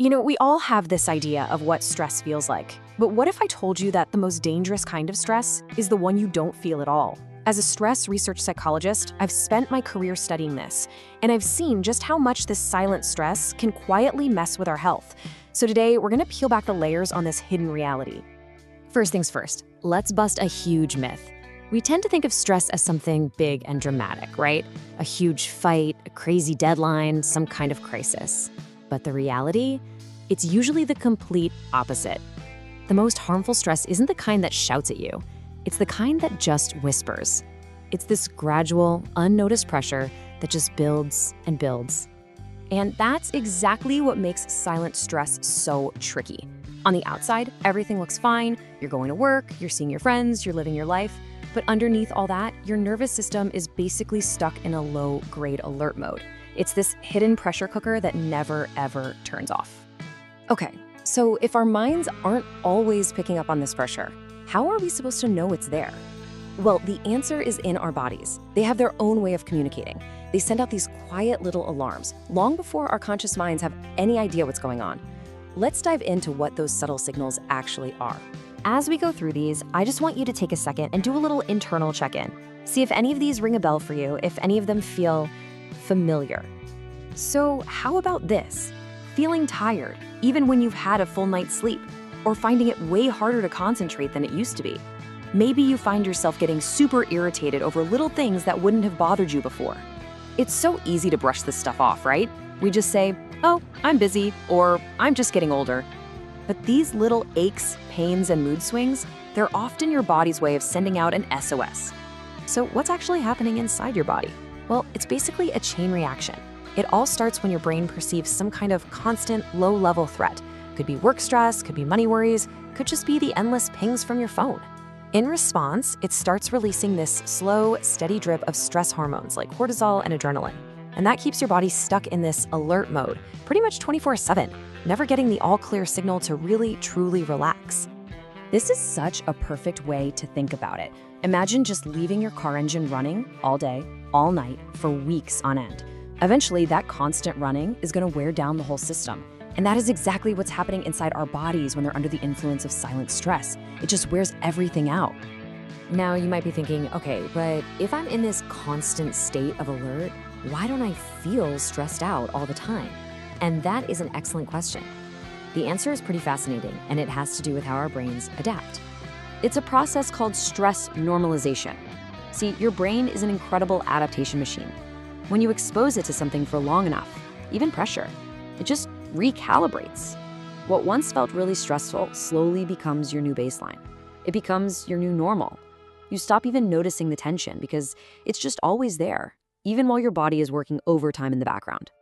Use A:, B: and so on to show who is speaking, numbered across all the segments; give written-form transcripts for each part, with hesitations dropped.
A: We all have this idea of what stress feels like. But what if I told you that the most dangerous kind of stress is the one you don't feel at all? As a stress research psychologist, I've spent my career studying this, and I've seen just how much this silent stress can quietly mess with our health. So today, we're gonna peel back the layers on this hidden reality. First things first, let's bust a huge myth. We tend to think of stress as something big and dramatic, right? A huge fight, a crazy deadline, some kind of crisis. But the reality? It's usually the complete opposite. The most harmful stress isn't the kind that shouts at you. It's the kind that just whispers. It's this gradual, unnoticed pressure that just builds and builds. And that's exactly what makes silent stress so tricky. On the outside, everything looks fine. You're going to work, you're seeing your friends, you're living your life. But underneath all that, your nervous system is basically stuck in a low-grade alert mode. It's this hidden pressure cooker that never, ever turns off. Okay, so if our minds aren't always picking up on this pressure, how are we supposed to know it's there? Well, the answer is in our bodies. They have their own way of communicating. They send out these quiet little alarms long before our conscious minds have any idea what's going on. Let's dive into what those subtle signals actually are. As we go through these, I just want you to take a second and do a little internal check-in. See if any of these ring a bell for you, if any of them feel familiar. So how about this? Feeling tired, even when you've had a full night's sleep, or finding it way harder to concentrate than it used to be. Maybe you find yourself getting super irritated over little things that wouldn't have bothered you before. It's so easy to brush this stuff off, right? We just say, oh, I'm busy, or I'm just getting older. But these little aches, pains, and mood swings, they're often your body's way of sending out an SOS. So what's actually happening inside your body? Well, it's basically a chain reaction. It all starts when your brain perceives some kind of constant, low-level threat. Could be work stress, could be money worries, could just be the endless pings from your phone. In response, it starts releasing this slow, steady drip of stress hormones like cortisol and adrenaline. And that keeps your body stuck in this alert mode, pretty much 24/7, never getting the all-clear signal to really, truly relax. This is such a perfect way to think about it. Imagine just leaving your car engine running all day, all night, for weeks on end. Eventually, that constant running is going to wear down the whole system. And that is exactly what's happening inside our bodies when they're under the influence of silent stress. It just wears everything out. Now, you might be thinking, okay, but if I'm in this constant state of alert, why don't I feel stressed out all the time? And that is an excellent question. The answer is pretty fascinating, and it has to do with how our brains adapt. It's a process called stress normalization. See, your brain is an incredible adaptation machine. When you expose it to something for long enough, even pressure, it just recalibrates. What once felt really stressful slowly becomes your new baseline. It becomes your new normal. You stop even noticing the tension because it's just always there, even while your body is working overtime in the background.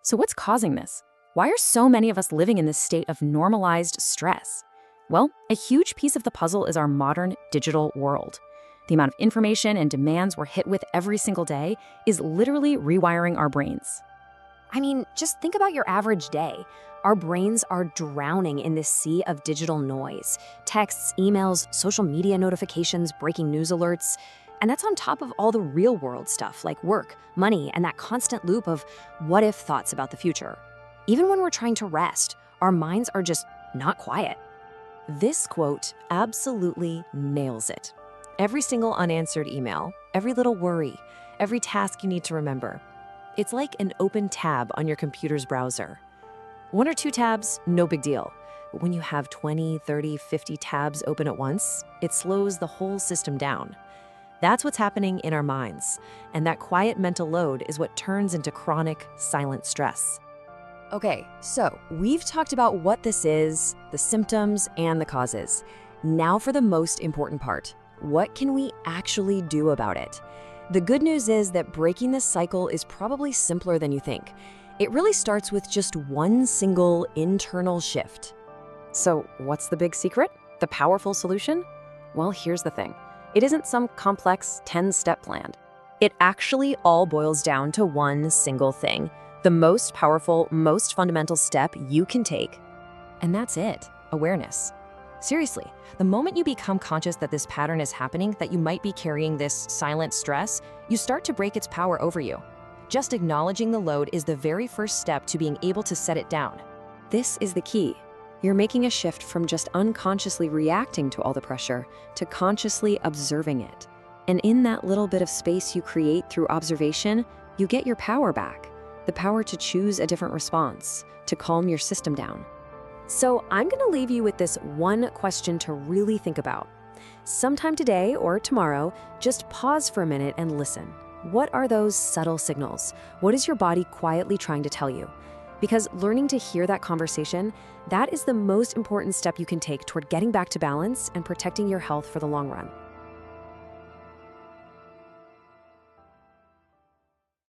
A: So what's causing this? Why are so many of us living in this state of normalized stress? Well, a huge piece of the puzzle is our modern digital world. The amount of information and demands we're hit with every single day is literally rewiring our brains. I mean, just think about your average day. Our brains are drowning in this sea of digital noise. Texts, emails, social media notifications, breaking news alerts. And that's on top of all the real world stuff like work, money, and that constant loop of what-if thoughts about the future. Even when we're trying to rest, our minds are just not quiet. This quote absolutely nails it. Every single unanswered email, every little worry, every task you need to remember. It's like an open tab on your computer's browser. 1 or 2 tabs, no big deal. But when you have 20, 30, 50 tabs open at once, it slows the whole system down. That's what's happening in our minds. And that quiet mental load is what turns into chronic, silent stress. Okay, so we've talked about what this is, the symptoms, and the causes. Now for the most important part. What can we actually do about it? The good news is that breaking this cycle is probably simpler than you think. It really starts with just one single internal shift. So what's the big secret? The powerful solution? Well, here's the thing. It isn't some complex 10-step plan. It actually all boils down to one single thing. The most powerful, most fundamental step you can take. And that's it, awareness. Seriously, the moment you become conscious that this pattern is happening, that you might be carrying this silent stress, you start to break its power over you. Just acknowledging the load is the very first step to being able to set it down. This is the key. You're making a shift from just unconsciously reacting to all the pressure to consciously observing it. And in that little bit of space you create through observation, you get your power back, the power to choose a different response, to calm your system down. So I'm going to leave you with this one question to really think about. Sometime today or tomorrow, just pause for a minute and listen. What are those subtle signals? What is your body quietly trying to tell you? Because learning to hear that conversation, that is the most important step you can take toward getting back to balance and protecting your health for the long run.